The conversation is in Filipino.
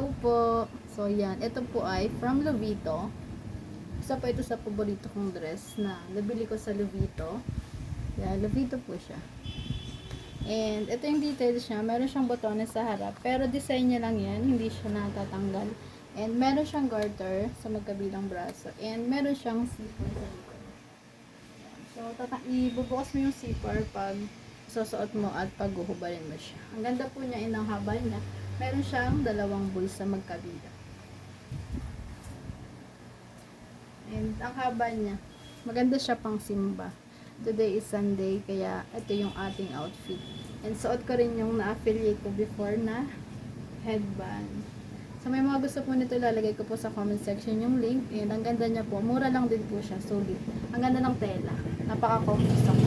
Hello po. So yan, ito po ay from Lovito. Isa po ito sa paborito kong dress na nabili ko sa Lovito. Yan, Lovito po siya. And ito yung details niya. Meron siyang botones sa harap. Pero design niya lang yan. Hindi siya natatanggal. And meron siyang garter sa magkabilang braso. And meron siyang zipper sa likod. So, ibubukas mo yung zipper pag susuot mo at paghuhubarin mo siya. Ang ganda po niya, inang haba niya. Meron siyang dalawang bulsa magkabila. And ang haba niya, maganda siya pang simba. Today is Sunday, kaya ito yung ating outfit. And suot ko rin yung na-affiliate ko before na headband. So may mga gusto po nito, lalagay ko po sa comment section yung link. And ang ganda niya po, mura lang din po siya, solid. Ang ganda ng tela, napaka-comfortable.